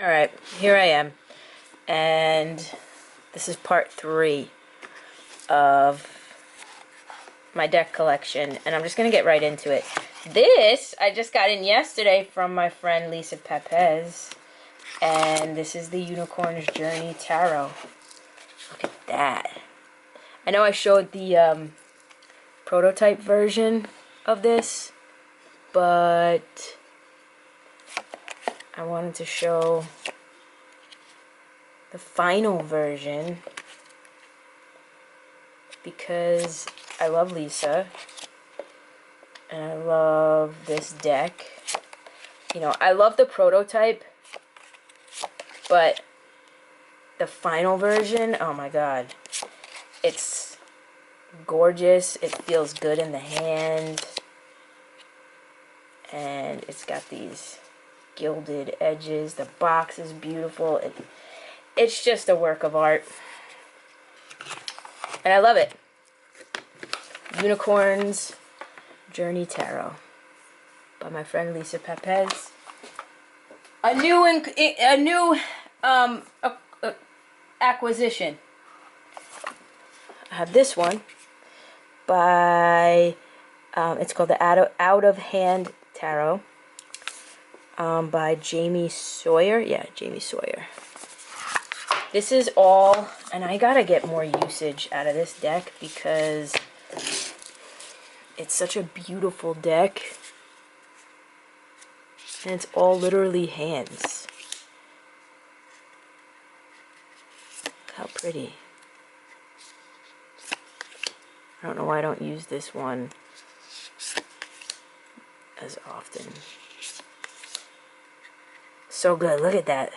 Alright, here I am, and this is part 3 of my deck collection, and I'm just going to get right into it. This, I just got in yesterday from my friend Lisa Pepez, and this is the Unicorn's Journey Tarot. Look at that. I know I showed the prototype version of this, but I wanted to show the final version because I love Lisa and I love this deck. You know, I love the prototype, but the final version, oh my god, it's gorgeous. It feels good in the hand, and it's got these gilded edges. The box is beautiful. It's just a work of art, and I love it. Unicorn's Journey Tarot by my friend Lisa Pepez. A new acquisition. I have this one by it's called the Out of Hand Tarot by Jamie Sawyer. Yeah, Jamie Sawyer. This is all, and I gotta get more usage out of this deck because it's such a beautiful deck, and it's all literally hands. How pretty. I don't know why I don't use this one as often. So good, look at that.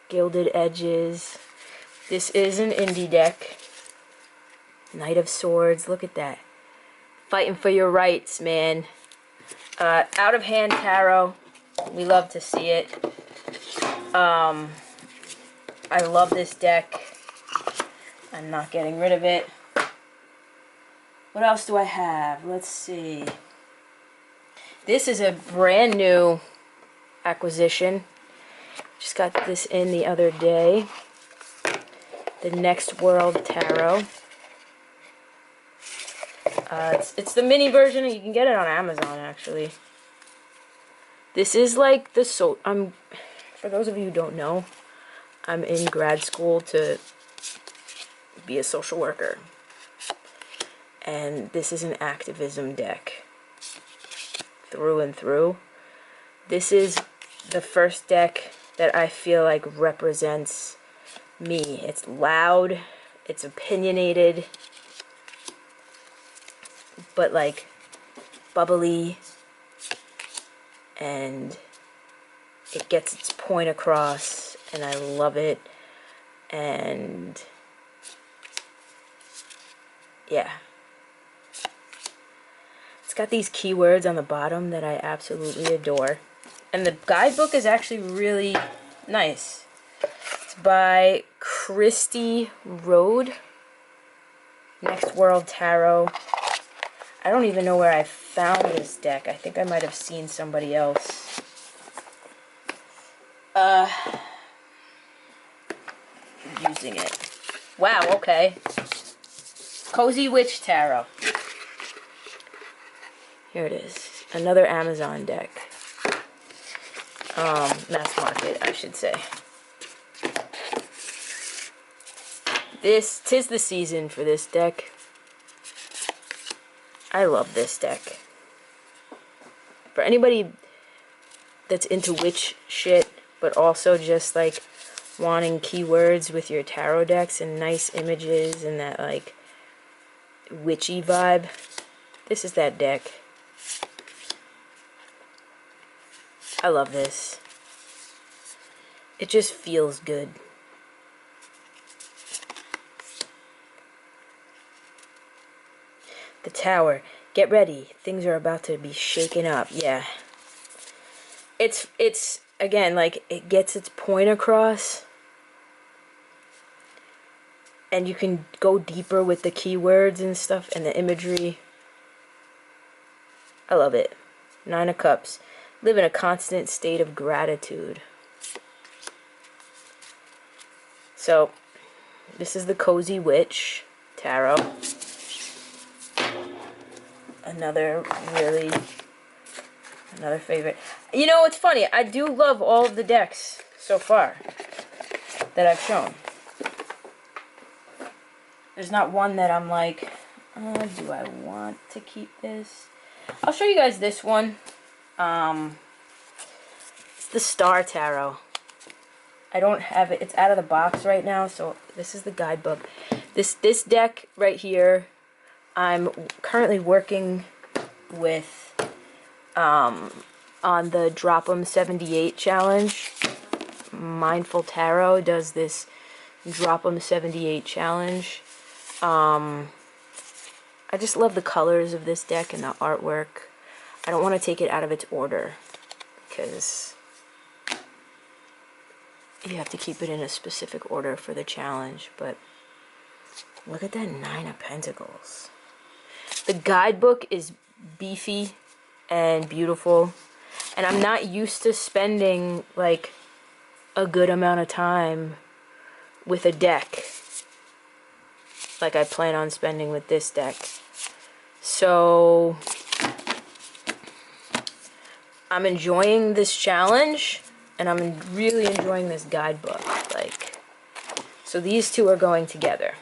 Gilded edges. This is an indie deck. Knight of Swords, look at that. Fighting for your rights, man. Out of Hand Tarot. We love to see it. I love this deck. I'm not getting rid of it. What else do I have? Let's see. This is a brand new acquisition. Just got this in the other day. The Next World Tarot. It's the mini version. You can get it on Amazon, actually. This is like the for those of you who don't know, I'm in grad school to be a social worker, and this is an activism deck through and through. This is the first deck that I feel like represents me. It's loud, it's opinionated, but like bubbly, and it gets its point across, and I love it. And yeah, it's got these keywords on the bottom that I absolutely adore, and the guidebook is actually really nice. It's by Christy Road. Next World Tarot. I don't even know where I found this deck. I think I might have seen somebody else using it. Wow, okay. Cozy Witch Tarot. Here it is. Another Amazon deck. Mass market, I should say. Tis the season for this deck. I love this deck. For anybody that's into witch shit, but also just like wanting keywords with your tarot decks and nice images and that like witchy vibe, this is that deck. I love this. It just feels good. The Tower. Get ready. Things are about to be shaken up. Yeah. It's again, like, it gets its point across, and you can go deeper with the keywords and stuff and the imagery. I love it. 9 of Cups. Live in a constant state of gratitude. So, this is the Cozy Witch Tarot. Another favorite. You know, it's funny. I do love all of the decks so far that I've shown. There's not one that I'm like, do I want to keep this? I'll show you guys this one. It's the Star Tarot. I don't have it. It's out of the box right now, so this is the guidebook. This deck right here, I'm currently working with on the Drop 'em 78 challenge. Mindful Tarot does this Drop 'em 78 challenge. I just love the colors of this deck and the artwork. I don't want to take it out of its order because you have to keep it in a specific order for the challenge. But look at that 9 of Pentacles. The guidebook is beefy and beautiful, and I'm not used to spending like a good amount of time with a deck like I plan on spending with this deck. So I'm enjoying this challenge, and I'm really enjoying this guidebook. Like, so these two are going together,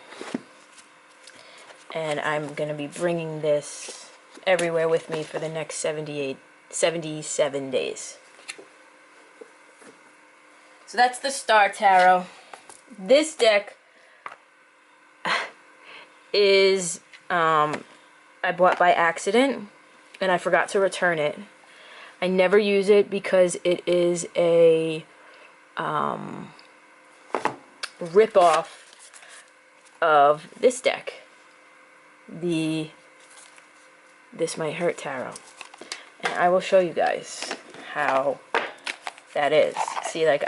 and I'm gonna be bringing this everywhere with me for the next 77 days. So that's the Star Tarot. This deck is I bought by accident, and I forgot to return it. I never use it because it is a rip-off of this deck, the This Might Hurt Tarot. And I will show you guys how that is. See, like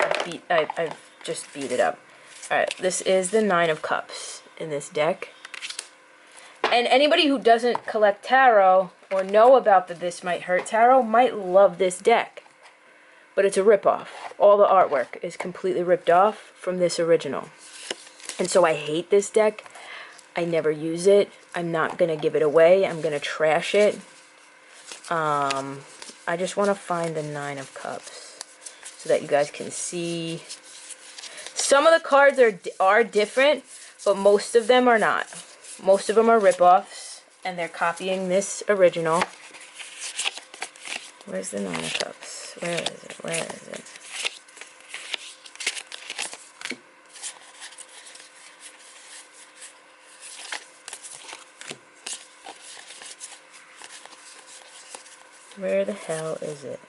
I've just beat it up. Alright, this is the 9 of Cups in this deck. And anybody who doesn't collect tarot or know about the This Might Hurt Tarot might love this deck. But it's a ripoff. All the artwork is completely ripped off from this original. And so I hate this deck. I never use it. I'm not going to give it away. I'm going to trash it. I just want to find the 9 of Cups so that you guys can see. Some of the cards are different, but most of them are not. Most of them are ripoffs, and they're copying this original. Where's the 9 of Cups? Where is it? Where is it? Where the hell is it?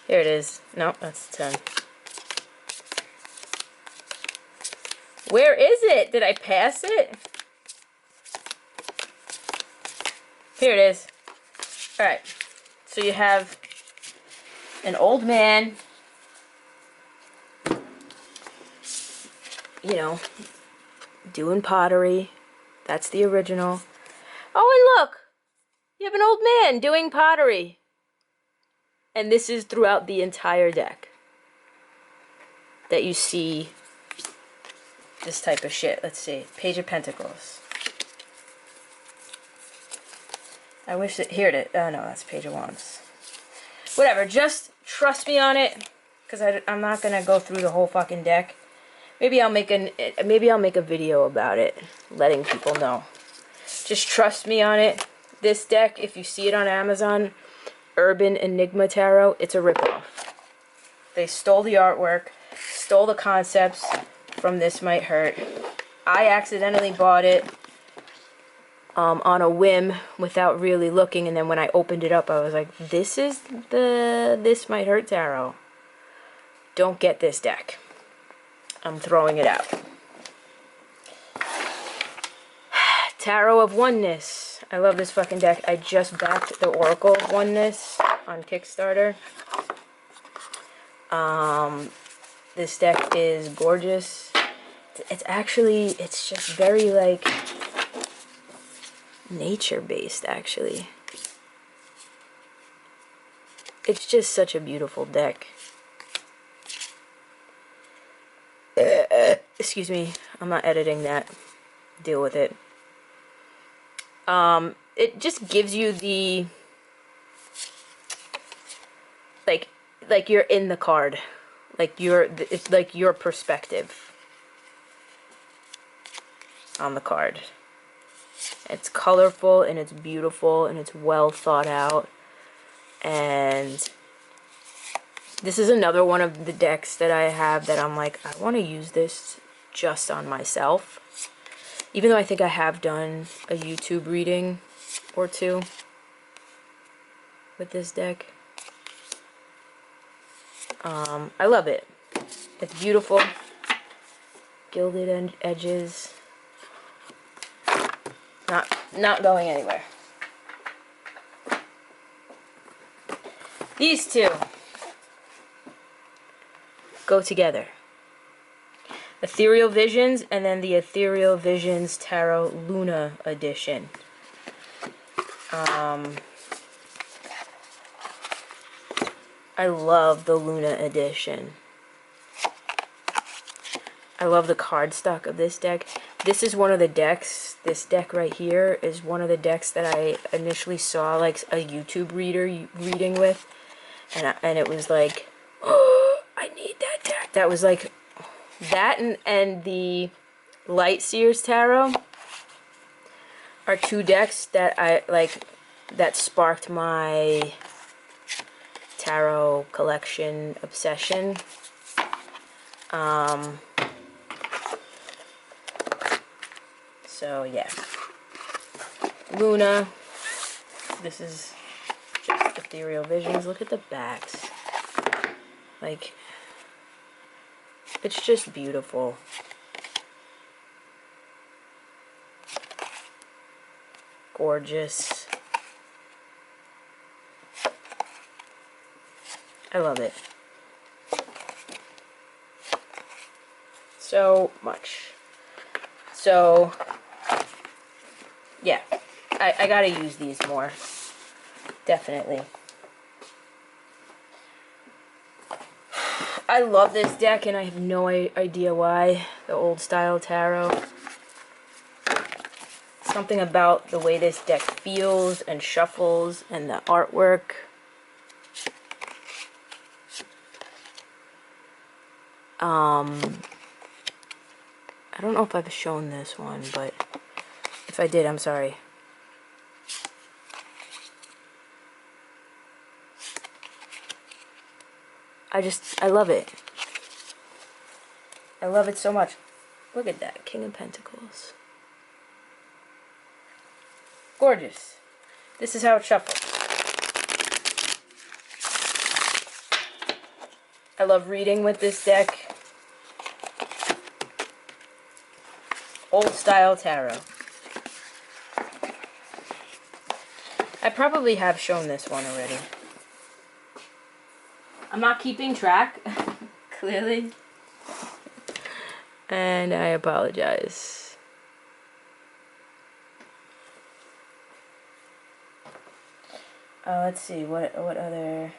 Here it is. No, that's 10. Where is it? Did I pass it? Here it is. Alright. So you have an old man, you know, doing pottery. That's the original. Oh, and look! You have an old man doing pottery. And this is throughout the entire deck that you see this type of shit. Let's see. Page of Pentacles. I wish that... Here it is. Oh, no, that's Page of Wands. Whatever. Just trust me on it, because I'm not going to go through the whole fucking deck. Maybe I'll make a video about it, letting people know. Just trust me on it. This deck, if you see it on Amazon... Urban Enigma Tarot, it's a ripoff. They stole the artwork, stole the concepts from This Might Hurt. I accidentally bought it on a whim without really looking, and then when I opened it up I was like, this is the This Might Hurt Tarot. Don't get this deck. I'm throwing it out. Tarot of Oneness. I love this fucking deck. I just backed the Oracle of Oneness on Kickstarter. This deck is gorgeous. it's actually, it's just very like nature based actually. It's just such a beautiful deck. Excuse me, I'm not editing that. Deal with it. It just gives you the like you're in the card, like it's like your perspective on the card. It's colorful and it's beautiful and it's well thought out. And this is another one of the decks that I have that I'm like, I want to use this just on myself. Even though I think I have done a YouTube reading or two with this deck. I love it. It's beautiful. Gilded edges. Not going anywhere. These two go together. Ethereal Visions and then the Ethereal Visions Tarot Luna edition. I love the Luna edition. I love the cardstock of this deck. This is one of the decks, this deck right here is one of the decks that I initially saw like a YouTube reading with. And it was like, oh, I need that deck. That was like, that and the Light Seers Tarot are two decks that I like, that sparked my tarot collection obsession. So yeah, Luna. This is just Ethereal Visions. Look at the backs. Like, it's just beautiful. Gorgeous. I love it. So much. So, yeah. I gotta use these more. Definitely. I love this deck and I have no idea why. The old style tarot. Something about the way this deck feels and shuffles and the artwork. I don't know if I've shown this one, but if I did, I'm sorry. I love it. I love it so much. Look at that, King of Pentacles. Gorgeous. This is how it shuffles. I love reading with this deck. Old style tarot. I probably have shown this one already. I'm not keeping track, clearly. And I apologize. Let's see, what other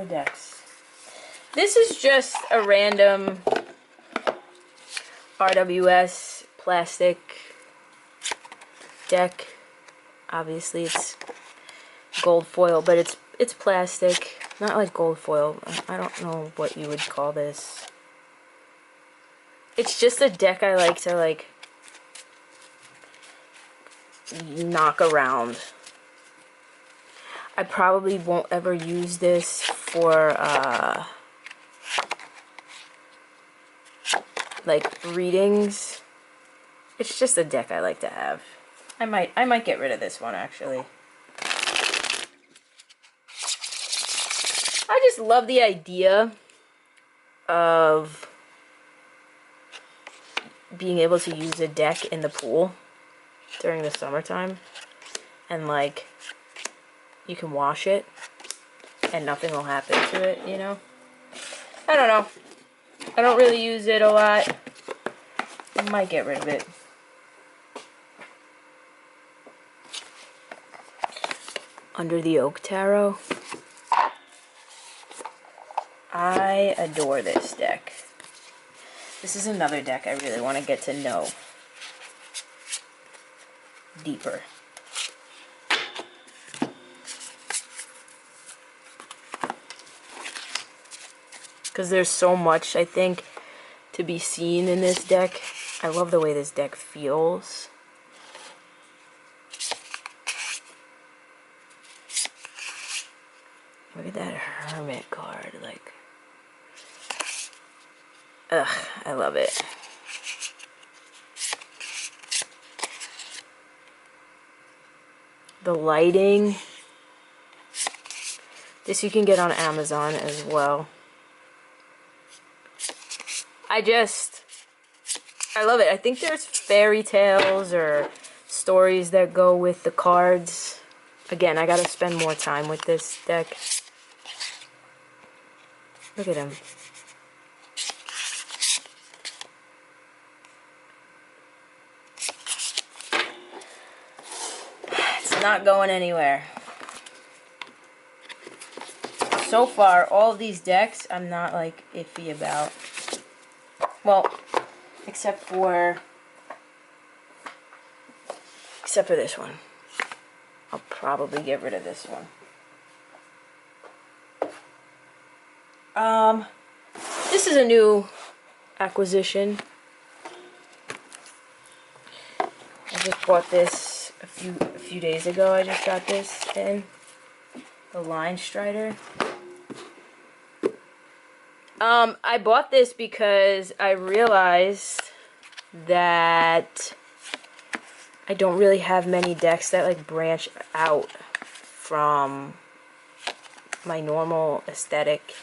decks? This is just a random RWS plastic deck. Obviously it's gold foil, but it's plastic. Not like gold foil. I don't know what you would call this. It's just a deck I like to like knock around. I probably won't ever use this for like readings. It's just a deck I like to have. I might get rid of this one actually. I just love the idea of being able to use a deck in the pool during the summertime, and like you can wash it and nothing will happen to it, you know? I don't know. I don't really use it a lot. I might get rid of it. Under the Oak Tarot. I adore this deck. This is another deck I really want to get to know deeper. Because there's so much, I think, to be seen in this deck. I love the way this deck feels. Look at that Hermit card, like, ugh, I love it. The lighting. This you can get on Amazon as well. I love it. I think there's fairy tales or stories that go with the cards. Again, I gotta spend more time with this deck. Look at him. It's not going anywhere. So far, all of these decks, I'm not, like, iffy about. Well, except for this one. I'll probably get rid of this one. This is a new acquisition. I just bought this a few days ago. I just got this in the Line Strider. I bought this because I realized that I don't really have many decks that like branch out from my normal aesthetic.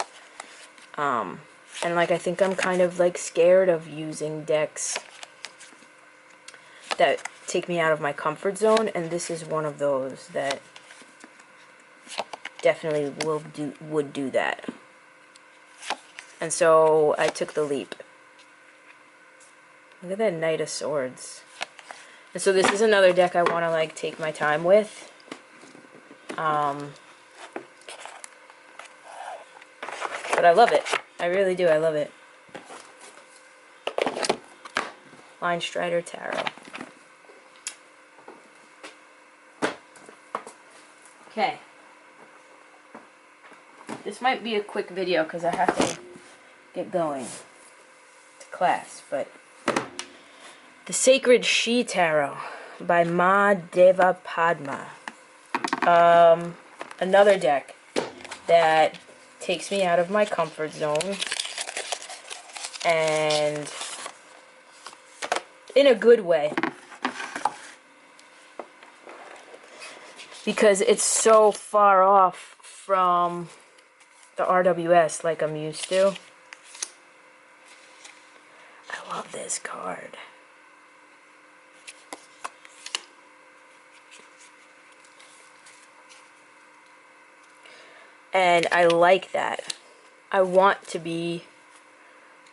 And like I think I'm kind of like scared of using decks that take me out of my comfort zone, and this is one of those that definitely would do that. And so I took the leap. Look at that Knight of Swords. And so this is another deck I want to like take my time with. But I love it. I really do. I love it. Line Strider Tarot. Okay. This might be a quick video because I have to get going to class, but The Sacred She Tarot by Ma Deva Padma. Another deck that takes me out of my comfort zone, and in a good way, because it's so far off from the RWS like I'm used to. I love this card. And I like that. I want to be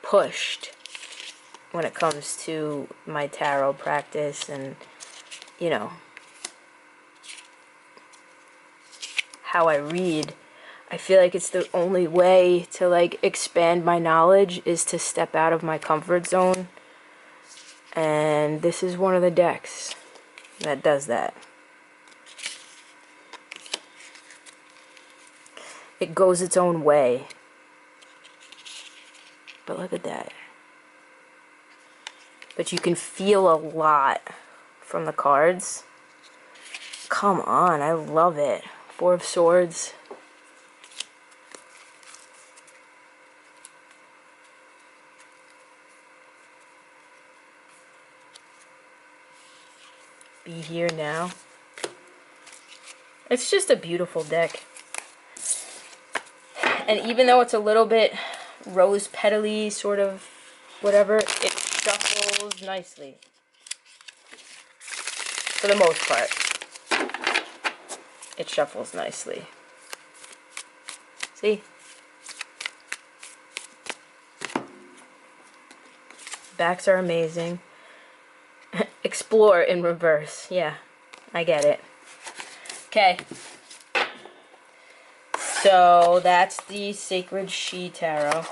pushed when it comes to my tarot practice and, you know, how I read. I feel like it's the only way to like expand my knowledge is to step out of my comfort zone. And this is one of the decks that does that. It goes its own way. But look at that. But you can feel a lot from the cards. Come on, I love it. Four of Swords. Be Here Now. It's just a beautiful deck. And even though it's a little bit rose petally, sort of whatever, it shuffles nicely. For the most part. It shuffles nicely. See? Backs are amazing. Explore in reverse. Yeah, I get it. Okay. So that's the Sacred She Tarot.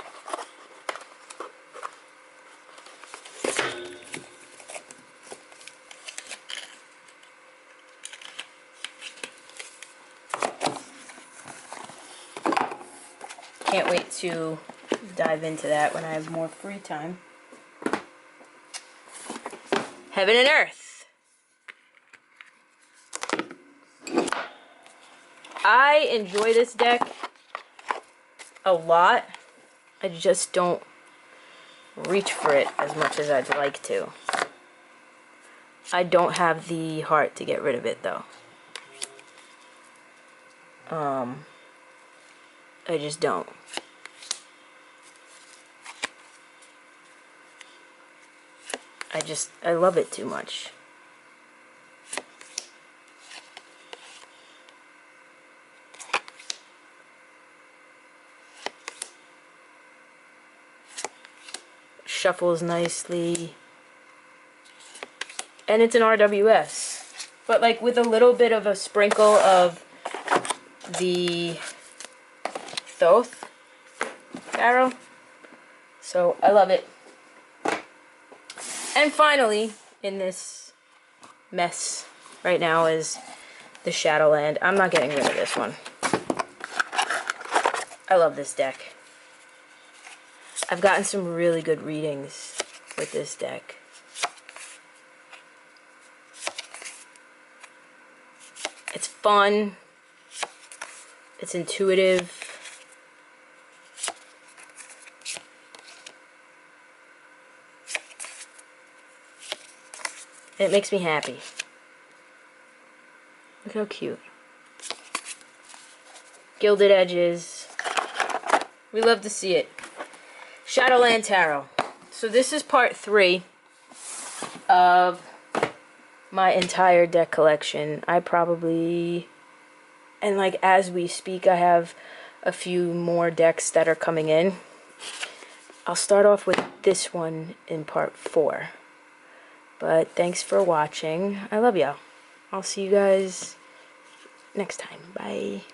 Can't wait to dive into that when I have more free time. Heaven and Earth. I enjoy this deck a lot. I just don't reach for it as much as I'd like to. I don't have the heart to get rid of it though. I just don't. I love it too much. Shuffles nicely. And it's an RWS. But like with a little bit of a sprinkle of the Thoth Tarot. So I love it. And finally, in this mess right now is the Shadowland. I'm not getting rid of this one. I love this deck. I've gotten some really good readings with this deck. It's fun. It's intuitive. And it makes me happy. Look how cute. Gilded edges. We love to see it. Shadowland Tarot. So this is part 3 of my entire deck collection. I probably, and like as we speak, I have a few more decks that are coming in. I'll start off with this one in part 4. But thanks for watching. I love y'all. I'll see you guys next time. Bye.